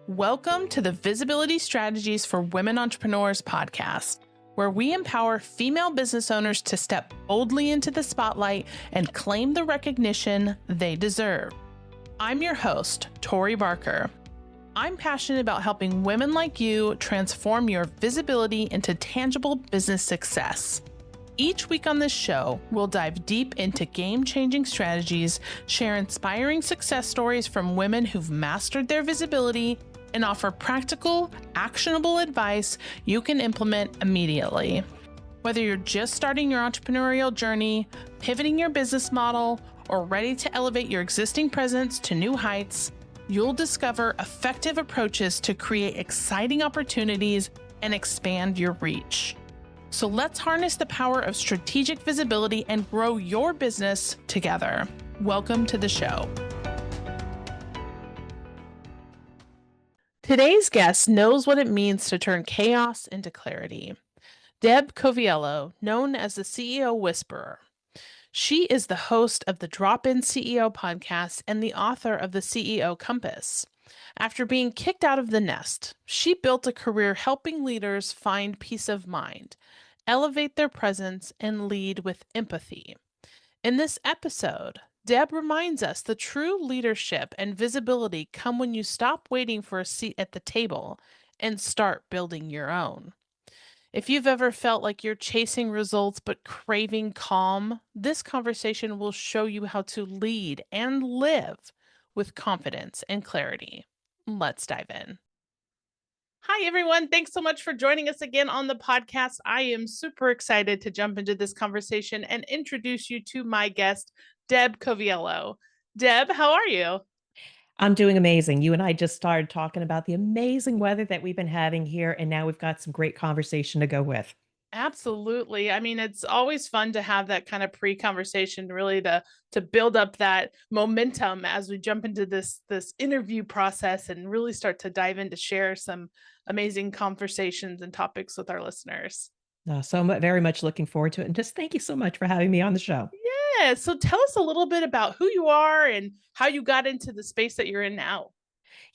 Welcome to the Visibility Strategies for Women Entrepreneurs podcast, where we empower female business owners to step boldly into the spotlight and claim the recognition they deserve. I'm your host, Tori Barker. I'm passionate about helping women like you transform your visibility into tangible business success. Each week on this show, we'll dive deep into game-changing strategies, share inspiring success stories from women who've mastered their visibility, and offer practical, actionable advice you can implement immediately. Whether you're just starting your entrepreneurial journey, pivoting your business model, or ready to elevate your existing presence to new heights, you'll discover effective approaches to create exciting opportunities and expand your reach. So let's harness the power of strategic visibility and grow your business together. Welcome to the show. Today's guest knows what it means to turn chaos into clarity. Deb Coviello, known as the CEO Whisperer. She is the host of the Drop-In CEO podcast and the author of the CEO Compass. After being kicked out of the nest, she built a career helping leaders find peace of mind, elevate their presence, and lead with empathy. In this episode, Deb reminds us the true leadership and visibility come when you stop waiting for a seat at the table and start building your own. If you've ever felt like you're chasing results but craving calm, this conversation will show you how to lead and live with confidence and clarity. Let's dive in. Hi, everyone. Thanks so much for joining us again on the podcast. I am super excited to jump into this conversation and introduce you to my guest, Deb Coviello. Deb, how are you? I'm doing amazing. You and I just started talking about the amazing weather that we've been having here, and now we've got some great conversation to go with. Absolutely. I mean, it's always fun to have that kind of pre-conversation, really to build up that momentum as we jump into this interview process and really start to dive in to share some amazing conversations and topics with our listeners. So I'm very much looking forward to it. And just thank you so much for having me on the show. Yeah. So tell us a little bit about who you are and how you got into the space that you're in now.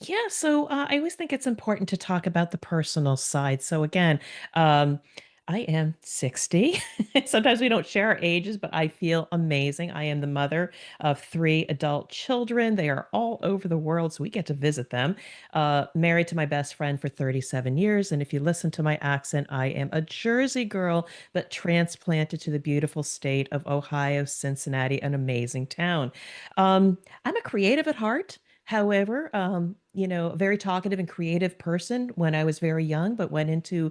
I always think it's important to talk about the personal side. So again, um, I am 60. Sometimes we don't share our ages, but I feel amazing. I am the mother of three adult children. They are all over the world, so we get to visit them. Married to my best friend for 37 years. And if you listen to my accent, I am a Jersey girl, but transplanted to the beautiful state of Ohio, Cincinnati, an amazing town. I'm a creative at heart. However, a very talkative and creative person when I was very young, but went into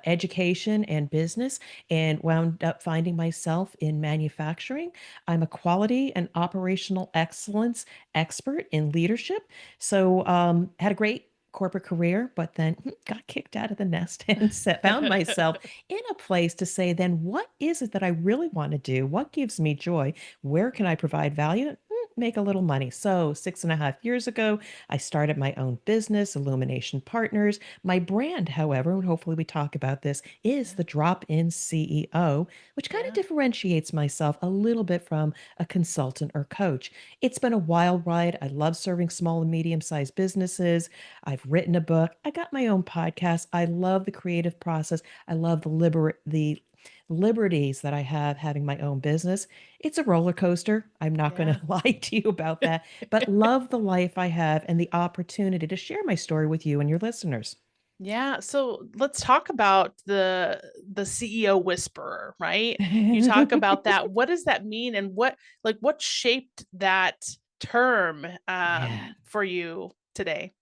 education and business and wound up finding myself in manufacturing. I'm a quality and operational excellence expert in leadership. Had a great corporate career, but then got kicked out of the nest and found myself in a place to say, then what is it that I really want to do? What gives me joy? Where can I provide value? Make a little money. So 6.5 years ago, I started my own business, Illumination Partners. My brand, however, and hopefully we talk about this, is the Drop-In CEO, which kind of Yeah. differentiates myself a little bit from a consultant or coach. It's been a wild ride. I love serving small and medium-sized businesses. I've written a book. I got my own podcast. I love the creative process. I love the liberties that I have having my own business. It's a roller coaster. I'm not going Yeah. to lie to you about that, but love the life I have and the opportunity to share my story with you and your listeners. Yeah, so let's talk about the CEO whisperer, right? You talk about that. What does that mean and what shaped that term Yeah. for you today?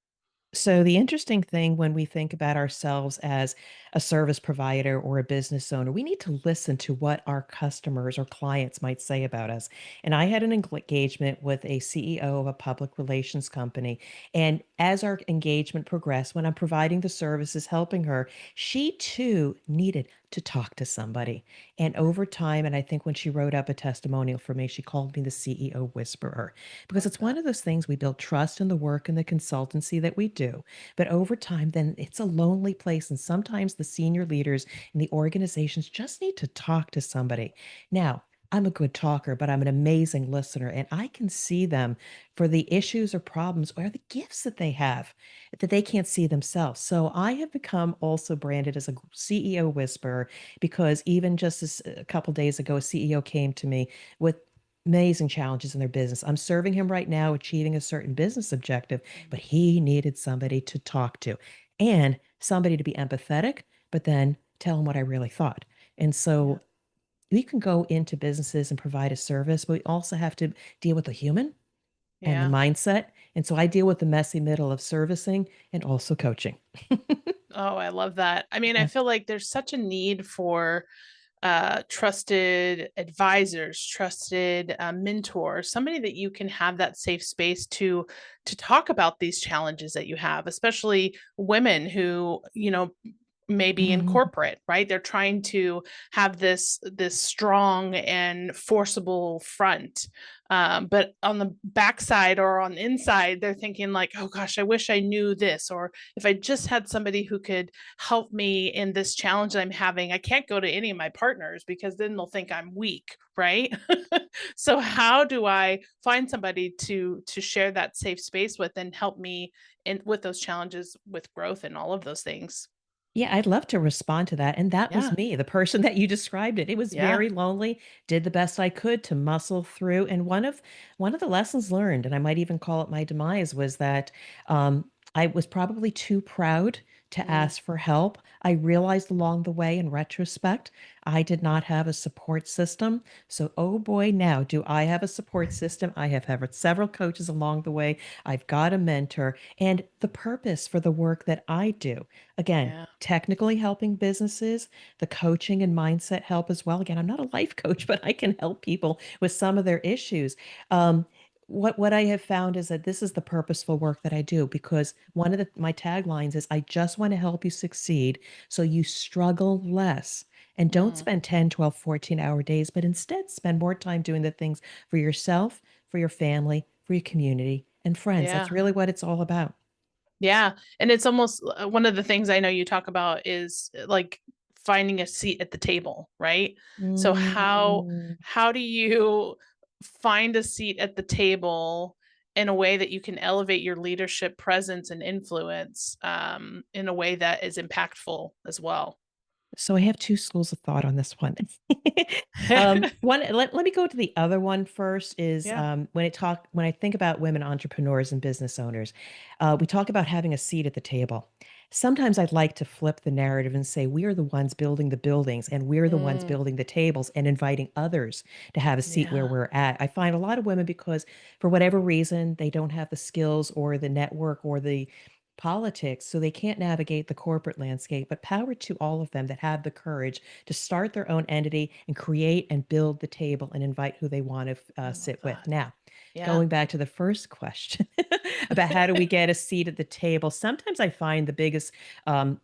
So, the interesting thing when we think about ourselves as a service provider or a business owner, we need to listen to what our customers or clients might say about us. And I had an engagement with a CEO of a public relations company. And as our engagement progressed, when I'm providing the services, helping her, she too needed to talk to somebody. And over time, and I think when she wrote up a testimonial for me, she called me the CEO whisperer because Love it's one that. of those things we build trust in the work and the consultancy that we do. But over time, then it's a lonely place. And sometimes the senior leaders in the organizations just need to talk to somebody. Now, I'm a good talker, but I'm an amazing listener, and I can see them for the issues or problems or the gifts that they have that they can't see themselves. So I have become also branded as a CEO whisperer because even just a couple days ago, a CEO came to me with amazing challenges in their business. I'm serving him right now, achieving a certain business objective, but Mm. he needed somebody to talk to and somebody to be empathetic, but then tell him what I really thought. And Yeah. so we can go into businesses and provide a service, but we also have to deal with the human and the Yeah. mindset. And so I deal with the messy middle of servicing and also coaching. Oh, I love that. I mean, I Yeah. feel like there's such a need for trusted advisors, trusted mentors, somebody that you can have that safe space to talk about these challenges that you have, especially women who, maybe in Mhm. corporate, right? They're trying to have this strong and forcible front, but on the backside or on the inside, they're thinking like, "Oh gosh, I wish I knew this," or if I just had somebody who could help me in this challenge that I'm having. I can't go to any of my partners because then they'll think I'm weak, right? So how do I find somebody to share that safe space with and help me in with those challenges with growth and all of those things? Yeah, I'd love to respond to that, and that was Yeah. me, the person that you described it. It was Yeah. very lonely, did the best I could to muscle through, and one of the lessons learned, and I might even call it my demise, was that, I was probably too proud to Mm, ask for help. I realized along the way in retrospect, I did not have a support system. So, oh boy, now do I have a support system. I have had several coaches along the way. I've got a mentor, and the purpose for the work that I do. Again, yeah. technically helping businesses, the coaching and mindset help as well. Again, I'm not a life coach, but I can help people with some of their issues. Um, what I have found is that this is the purposeful work that I do because one of my taglines is I just want to help you succeed so you struggle less and don't Mm, spend 10, 12, 14-hour days, but instead spend more time doing the things for yourself, for your family, for your community and friends. That's yeah. really what it's all about. Yeah, and it's almost one of the things I know you talk about is like finding a seat at the table, right? So Mm. how do you find a seat at the table in a way that you can elevate your leadership presence and influence in a way that is impactful as well? So I have 2 schools of thought on this one. One let me go to the other one first is, Yeah. when I think about women entrepreneurs and business owners, we talk about having a seat at the table. Sometimes I'd like to flip the narrative and say, "We are the ones building the buildings, and we're the ones Mm, building the tables and inviting others to have a seat where yeah. we're at." I find a lot of women because for whatever reason, they don't have the skills or the network or the politics, so they can't navigate the corporate landscape. But power to all of them that have the courage to start their own entity and create and build the table and invite who they want to I love sit with. that. Now, Yeah. going back to the first question about how do we get a seat at the table, sometimes I find the biggest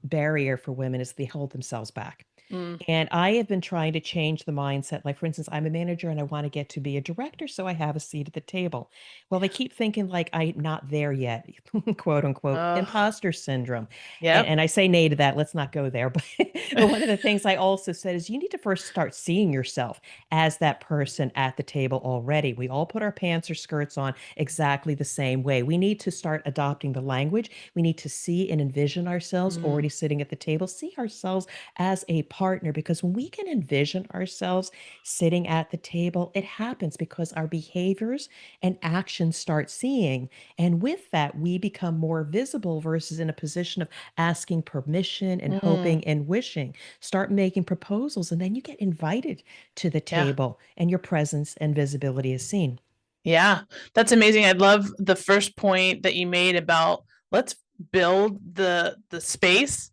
barrier for women is they hold themselves back. Mm, And I have been trying to change the mindset. Like, for instance, I'm a manager and I want to get to be a director, so I have a seat at the table. Well, they yeah. keep thinking like I'm not there yet, quote unquote, Ugh. imposter syndrome. And, Yep. and I say nay to that. Let's not go there. But one of the things I also said is you need to first start seeing yourself as that person at the table already. We all put our pants or skirts on exactly the same way. We need to start adopting the language. We need to see and envision ourselves Mm, already sitting at the table, see ourselves as a partner because when we can envision ourselves sitting at the table, it happens because our behaviors and actions start seeing. And with that, we become more visible versus in a position of asking permission and mm, hoping and wishing. Start making proposals, and then you get invited to the yeah. table, and your presence and visibility is seen. Yeah, that's amazing. I love the first point that you made about let's build the space,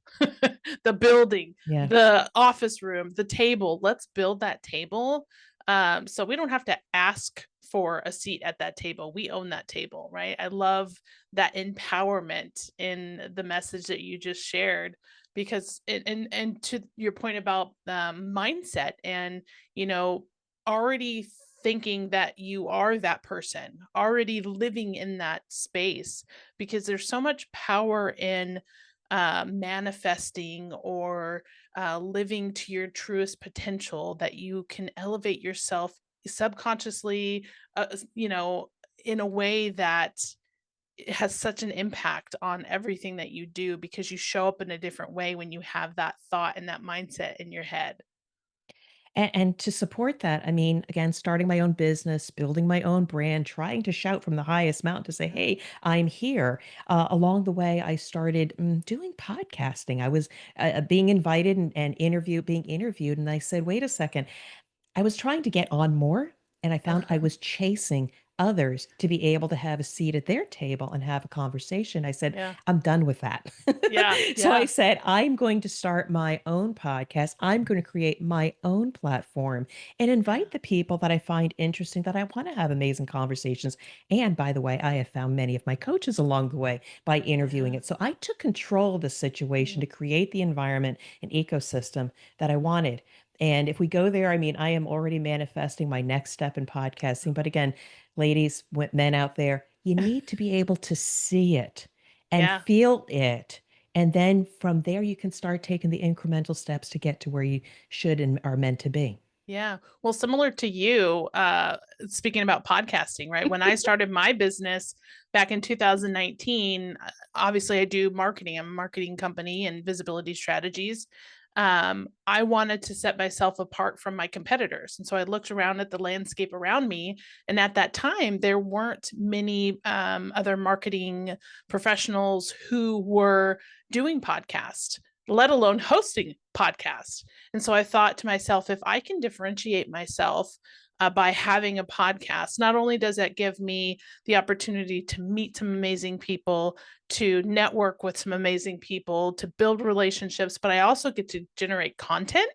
the building, Yeah. the office room, the table. Let's build that table. So we don't have to ask for a seat at that table. We own that table, right? I love that empowerment in the message that you just shared because and to your point about mindset and you know already thinking that you are that person, already living in that space, because there's so much power in manifesting or living to your truest potential that you can elevate yourself subconsciously, you know, in a way that it has such an impact on everything that you do because you show up in a different way when you have that thought and that mindset in your head. And to support that, I mean, again, starting my own business, building my own brand, trying to shout from the highest mountain to say, Yeah. "Hey, I'm here." Along the way, I started doing podcasting. I was being invited and being interviewed, and I said, "Wait a second." I was trying to get on more, and I found I Uh-huh. was chasing others to be able to have a seat at their table and have a conversation. I said, Yeah. "I'm done with that." Yeah. So I Yeah. said, "I'm going to start my own podcast. I'm going to create my own platform and Yeah. invite the people that I find interesting, that I want to have amazing conversations." And by the way, I have found many of my coaches along the way by interviewing Yeah. it. So I took control of the situation Mm. to create the environment and ecosystem that I wanted. And if we go there, I mean, I am already manifesting my next step in podcasting. But again, ladies, men out there, you need to be able to see it and Yeah. feel it. And then from there, you can start taking the incremental steps to get to where you should and are meant to be. Yeah. Well, similar to you, speaking about podcasting, right? When I started my business back in 2019, obviously I do marketing. I'm a marketing company and visibility strategies. I wanted to set myself apart from my competitors. And so I looked around at the landscape around me. And at that time, there weren't many other marketing professionals who were doing podcasts, let alone hosting podcasts. And so I thought to myself, if I can differentiate myself by having a podcast, not only does that give me the opportunity to meet some amazing people, to network with some amazing people, to build relationships, but I also get to generate content,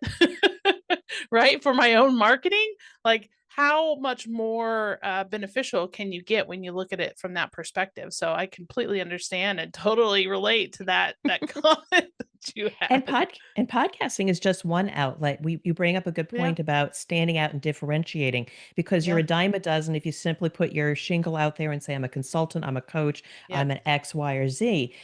right, for my own marketing. Like, how much more beneficial can you get when you look at it from that perspective? So I completely understand and totally relate to that comment that you And had. podcasting is just one outlet. You bring up a good Yeah, point about standing out and differentiating, because you're yeah, a dime a dozen if you simply put your shingle out there and say, "I'm a consultant, I'm a coach, yep, I'm an X, Y, or Z."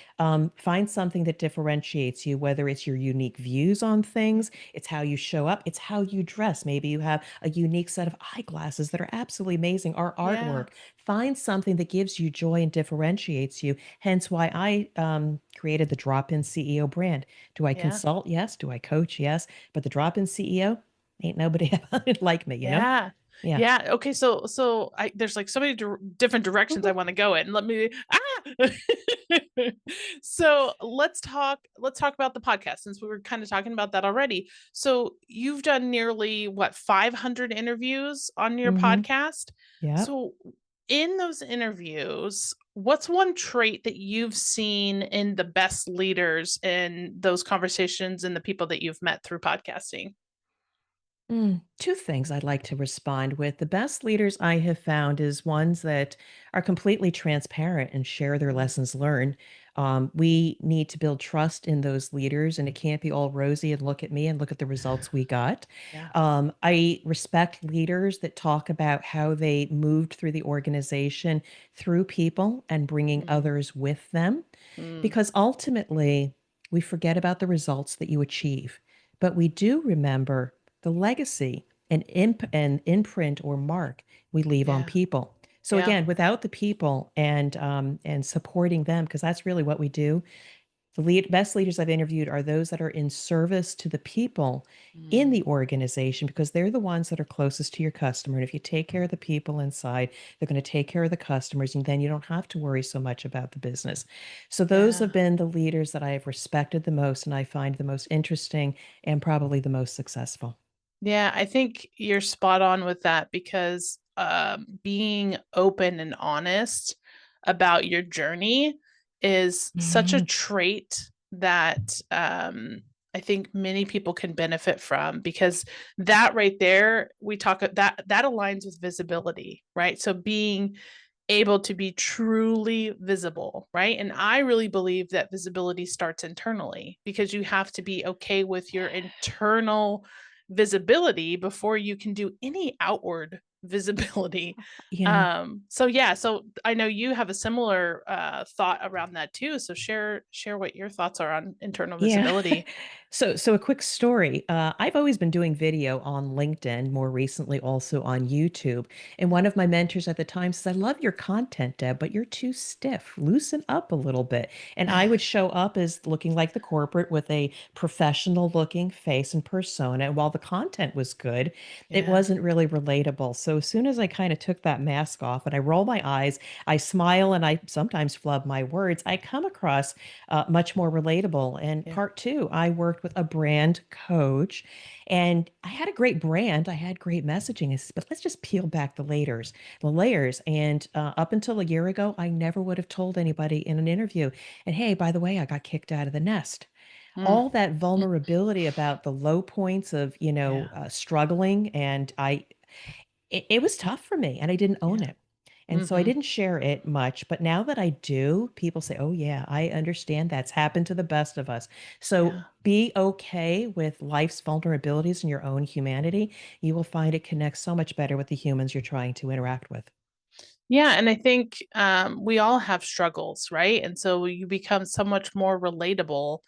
Find something that differentiates you, whether it's your unique views on yeah, things, it's how you show up, it's how you dress. Maybe you have a unique set of eyeglasses that are absolutely amazing, or yeah, artwork. Find something that gives you joy and differentiates you. Hence why I created the Drop In CEO brand. Do I yeah. consult? Yes. Do I coach? Yes. But the drop-in CEO, ain't nobody like me, you know? Yeah. Yeah. Yeah. Okay. So I there's like so many different directions I Mhm. want to go in. Let me So let's talk about the podcast since we were kind of talking about that already. So you've done nearly what 500 interviews on your Mhm. podcast. Yep. So in those interviews, what's one trait that you've seen in the best leaders in those conversations and the people that you've met through podcasting? Two things I'd like to respond with. The best leaders I have found is ones that are completely transparent and share their Mm, lessons learned. We need to build trust in those leaders, and it can't be all rosy and look at me and look at the results we got. yeah. I respect leaders that talk about how they moved through the organization through people and bringing Mm, others with them, mm. because ultimately we forget about the results that you achieve, but we do remember the legacy and imprint or mark we leave on Yeah. people. So Yeah. again, without the people and supporting them, because that's really what we do. The best leaders I've interviewed are those that are in service to the people in Mm. the organization, because they're the ones that are closest to your customer. And if you take care of the people inside, they're going to take care of the customers, and then you don't have to worry so much about the business. So those have Yeah. been the leaders that I have respected the most and I find the most interesting and probably the most successful. Yeah, I think you're spot on with that because being open and honest about your journey is such a Mhm. trait that I think many people can benefit from because that right there, we talk that aligns with visibility, right? So being able to be truly visible, right? And I really believe that visibility starts internally because you have to be okay with your internal visibility before you can do any outward visibility. Yeah. So yeah, so I know you have a similar thought around that too. So share what your thoughts are on internal Yeah. visibility. So a quick story. I've always been doing video on LinkedIn, more recently also on YouTube. And one of my mentors at the time says, "I love your content, Deb, but you're too stiff. Loosen up a little bit." And I would show up as looking like the corporate with a professional looking face and persona. And while the content was good, it Yeah. wasn't really relatable. So as soon as I kind of took that mask off and I roll my eyes, I smile and I sometimes flub my words, I come across much more relatable. And Yeah. part two, I worked with a brand coach and I had a great brand. I had great messaging, but let's just peel back the layers. And up until a year ago, I never would have told anybody in an interview. And hey, by the way, I got kicked out of the nest. Mm. All that Mm. vulnerability about the low points of, Yeah. struggling. And it was tough for me and I didn't own Yeah. it. And so I Hmm. didn't share it much, but now that I do, people say, "Oh yeah, I understand that's happened to the best of us." So Yeah. be okay with life's vulnerabilities and your own humanity. You will find it connects so much better with the humans you're trying to interact with. Yeah, and I think we all have struggles, right? And so you become so much more relatable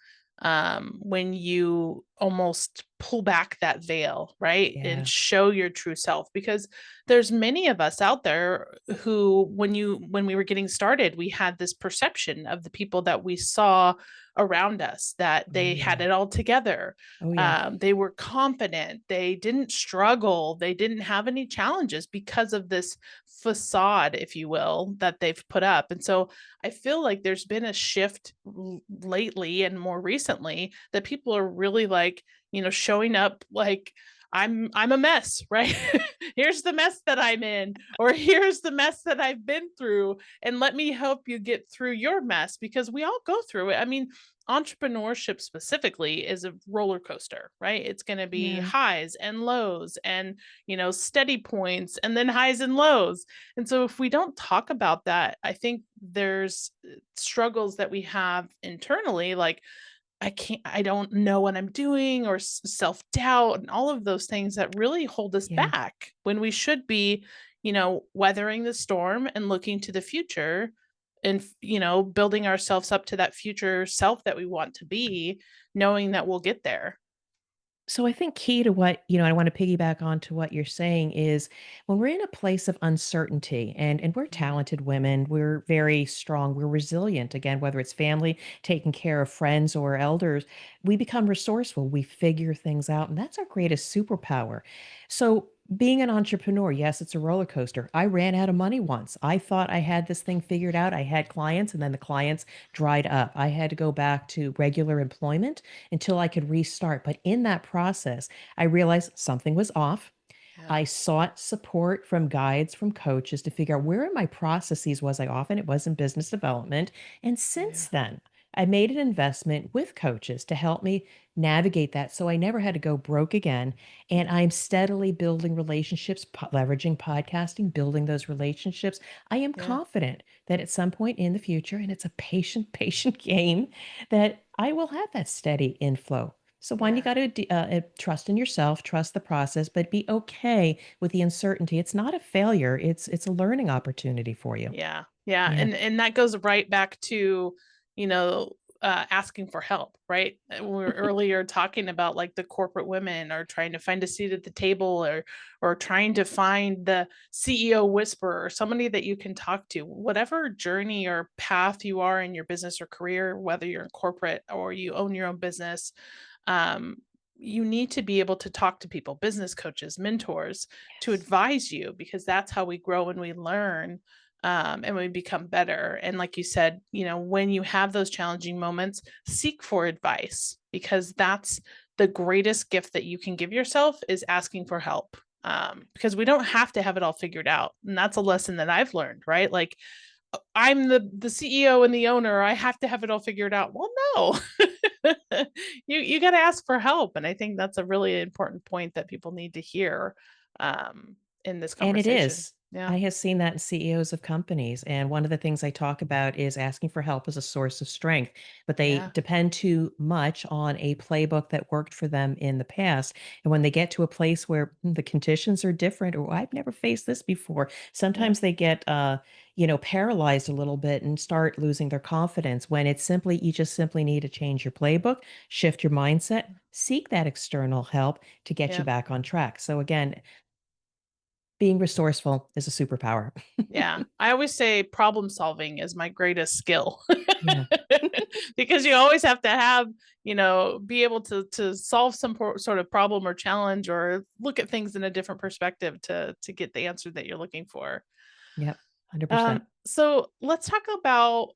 when you almost pull back that veil, right? And Yeah. show your true self. Because there's many of us out there who, when we were getting started, we had this perception of the people that we saw around us that Oh they had yeah. it all together. Oh yeah. They were confident, they didn't struggle, they didn't have any challenges because of this facade, if you will, that they've put up. And so I feel like there's been a shift lately and more recently that people are really like, showing up like I'm a mess, right? Here's the mess that I'm in, or here's the mess that I've been through, and let me help you get through your mess because we all go through it. I mean, entrepreneurship specifically is a roller coaster, right? It's going to be Yeah. highs and lows and, steady points and then highs and lows. And so if we don't talk about that, I think there's struggles that we have internally, like I don't know what I'm doing, or self-doubt and all of those things that really hold us Yeah. back when we should be, weathering the storm and looking to the future and, building ourselves up to that future self that we want to be, knowing that we'll get there. So I think key to what, I want to piggyback on to what you're saying is when we're in a place of uncertainty and we're Yeah. talented women, we're very strong, we're resilient again, whether it's family, taking care of friends or elders, we become resourceful, we figure things out, and that's our greatest superpower. So being an entrepreneur, yes, it's a roller coaster. I ran out of money once. I thought I had this thing figured out. I had clients and then the clients dried up. I had to go back to regular employment until I could restart. But in that process, I realized something was off. Yeah. I sought support from guides, from coaches to figure out where in my processes was I off, and it was in business development. And Yeah. since then, I made an investment with coaches to help me navigate that so I never had to go broke again. And I'm steadily building relationships, leveraging podcasting, building those relationships. I am Yeah. confident that at some point in the future, and it's a patient game, that I will have that steady inflow. So one, you Yeah. got to trust in yourself, trust the process, but be okay with the uncertainty. It's not a failure. It's a learning opportunity for you. Yeah. Yeah. Yeah. And that goes right back to, you know, asking for help, right? We were earlier talking about like the corporate women are trying to find a seat at the table, or trying to find the CEO whisperer or somebody that you can talk to. Whatever journey or path you are in your business or career, whether you're in corporate or you own your own business, um, you need to be able to talk to people, business coaches, mentors, to Yes. advise you, because that's how we grow and we learn, and we become better. And like you said, when you have those challenging moments, seek for advice, because that's the greatest gift that you can give yourself, is asking for help. Because we don't have to have it all figured out. And that's a lesson that I've learned, right? Like, I'm the CEO and the owner. I have to have it all figured out. Well, no. You got to ask for help, and I think that's a really important point that people need to hear um, in this And it conversation. is. Yeah. I have seen that in CEOs of companies. And one of the things I talk about is asking for help as a source of strength, but they Yeah. depend too much on a playbook that worked for them in the past. And when they get to a place where the conditions are different, or I've never faced this before, Yeah. sometimes they get, paralyzed a little bit and start losing their confidence when it's simply, you just simply need to change your playbook, shift your mindset, seek that external help to get you Yeah. back on track. So again, being resourceful is a superpower. Yeah. I always say problem solving is my greatest skill. Yeah. Because you always have to have, be able to solve some sort of problem or challenge or look at things in a different perspective to get the answer that you're looking for. Yep. 100%. So let's talk about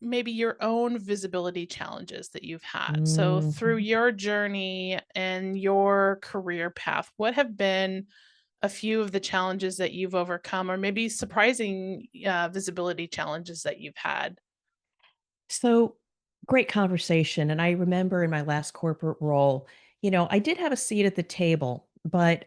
maybe your own visibility challenges that you've had. So through Mhm. your journey and your career path, what have been a few of the challenges that you've overcome, or maybe surprising visibility challenges that you've had? So, great conversation, and I remember in my last corporate role, I did have a seat at the table, but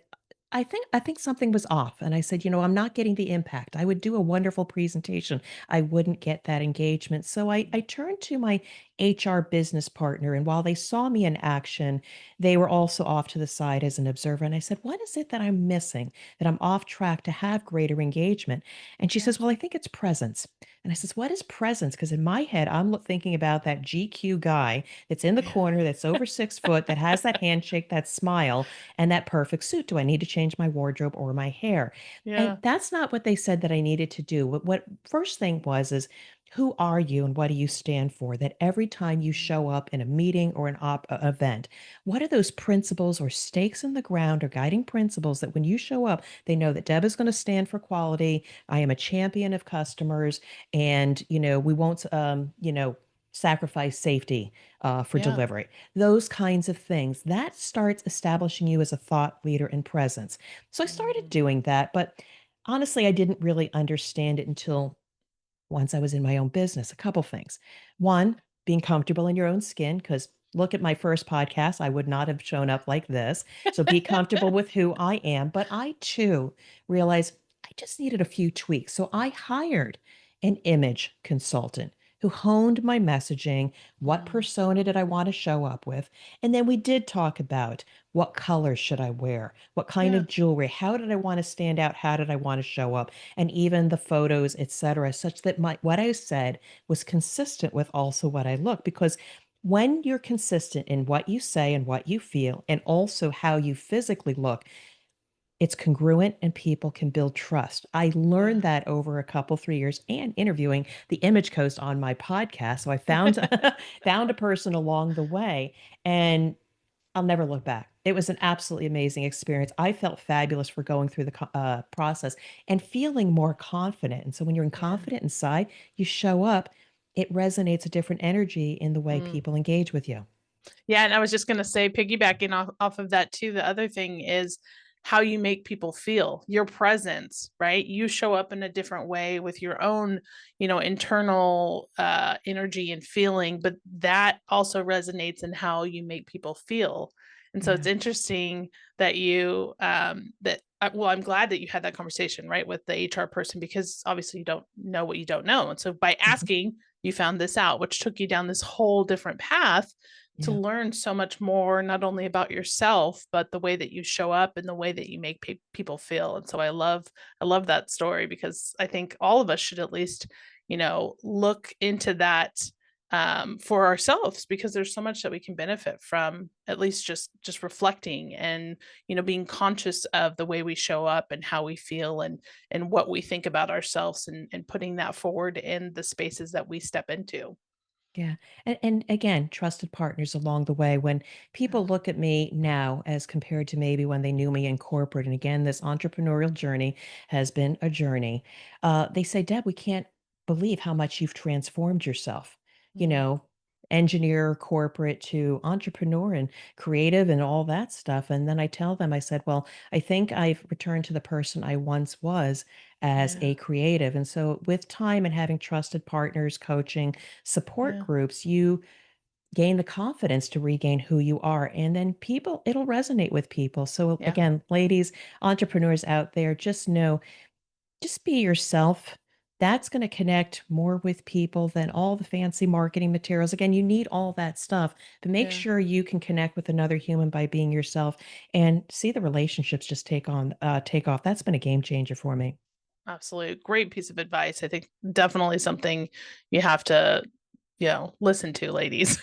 I think something was off, and I said, "I'm not getting the impact. I would do a wonderful presentation. I wouldn't get that engagement." So I turned to my HR business partner, and while they saw me in action, they were also off to the side as an observer, and I said, "What is it that I'm missing, that I'm off track to have greater engagement?" And she Yeah. says, "Well, I think it's presence." And I says, "What is presence?" Because in my head, I'm thinking about that GQ guy that's in the Yeah. corner, that's over 6 foot, that has that handshake, that smile, and that perfect suit. Do I need to change my wardrobe or my hair? And Yeah. that's not what they said that I needed to do. What first thing was is, who are you and what do you stand for? That every time you Mm. show up in a meeting or an event, what are those principles or stakes in the ground or guiding principles that when you show up, they know that Deb is going to stand for quality. I am a champion of customers, and we won't sacrifice safety for Yeah. delivery. Those kinds of things that starts establishing you as a thought leader and presence. So I started Mm. doing that, but honestly, I didn't really understand it until once I was in my own business. A couple things. One, being comfortable in your own skin, because look at my first podcast. I would not have shown up like this. So be comfortable with who I am. But I too realized I just needed a few tweaks. So I hired an image consultant who honed my messaging. What Mm. persona did I want to show up with? And then we did talk about what colors should I wear? What kind Yeah. of jewelry? How did I want to stand out? How did I want to show up? And even the photos, etc., such that my what I said was consistent with also what I look. Because when you're consistent in what you say and what you feel, and also how you physically look, it's congruent and people can build trust. I learned Yeah. that over a couple 3 years and interviewing the image coach on my podcast. So I found found a person along the way, and I'll never look back. It was an absolutely amazing experience. I felt fabulous for going through the process and feeling more confident. And so when you're Yeah. confident inside, you show up, it resonates a different energy in the way Mm. people engage with you. Yeah, and I was just gonna say, piggybacking off of that too, the other thing is how you make people feel, your presence, right? You show up in a different way with your own, internal energy and feeling, but that also resonates in how you make people feel. And so it's Yeah. interesting that you well, I'm glad that you had that conversation, right, with the HR person, because obviously you don't know what you don't know. And so by Mhm. asking, you found this out, which took you down this whole different path to Yeah. learn so much more, not only about yourself, but the way that you show up and the way that you make people feel. And so I love that story, because I think all of us should at least, look into that for ourselves, because there's so much that we can benefit from, at least just reflecting and, being conscious of the way we show up and how we feel and what we think about ourselves, and putting that forward in the spaces that we step into. Yeah. And again, trusted partners along the way. When Yeah. people look at me now as compared to maybe when they knew me in corporate, and again, this entrepreneurial journey has been a journey, they say, Deb, we can't believe how much you've transformed yourself. You Mm. know, engineer, corporate to entrepreneur and creative and all that stuff. And then I tell them, I said, well, I think I've returned to the person I once was as Yeah. a creative. And so with time and having trusted partners, coaching, support Yeah. groups, you gain the confidence to regain who you are. And then people, it'll resonate with people. So Yeah. again, ladies, entrepreneurs out there, just know Just be yourself. That's going to connect more with people than all the fancy marketing materials. Again, you need all that stuff, but make Yeah. sure you can connect with another human by being yourself and see the relationships just take off. That's been a game changer for me. Absolutely. Great piece of advice. I think definitely something you have to, listen to, ladies.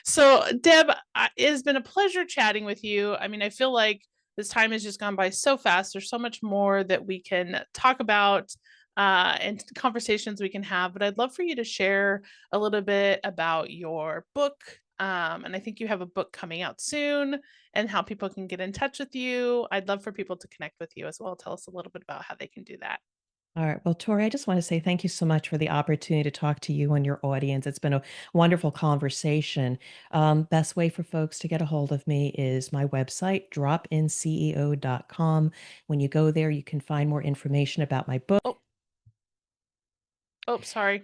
So, Deb, it has been a pleasure chatting with you. I mean, I feel like this time has just gone by so fast. There's so much more that we can talk about and conversations we can have. But I'd love for you to share a little bit about your book. And I think you have a book coming out soon and how people can get in touch with you. I'd love for people to connect with you as well. Tell us a little bit about how they can do that. All right. Well, Tori, I just want to say thank you so much for the opportunity to talk to you and your audience. It's been a wonderful conversation. Best way for folks to get a hold of me is my website, dropinceo.com. When you go there, you can find more information about my book. Oh, oh, sorry.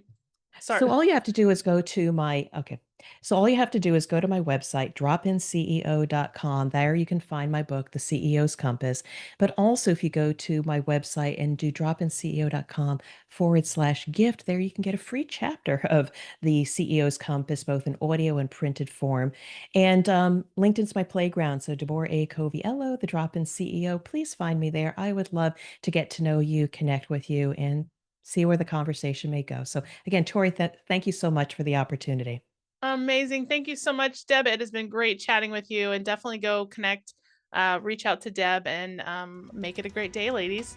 So Sorry. all you have to do is go to my okay. So all you have to do is go to my website, dropinceo.com. There you can find my book, The CEO's Compass. But also if you go to my website and do dropinceo.com/gift, there you can get a free chapter of the CEO's Compass, both in audio and printed form. And LinkedIn's my playground. So Deborah A. Coviello, the Drop In CEO. Please find me there. I would love to get to know you, connect with you, and see where the conversation may go. So again, Tori, thank you so much for the opportunity. Amazing. Thank you so much, Deb. It has been great chatting with you, and definitely go connect, reach out to Deb, and make it a great day, ladies.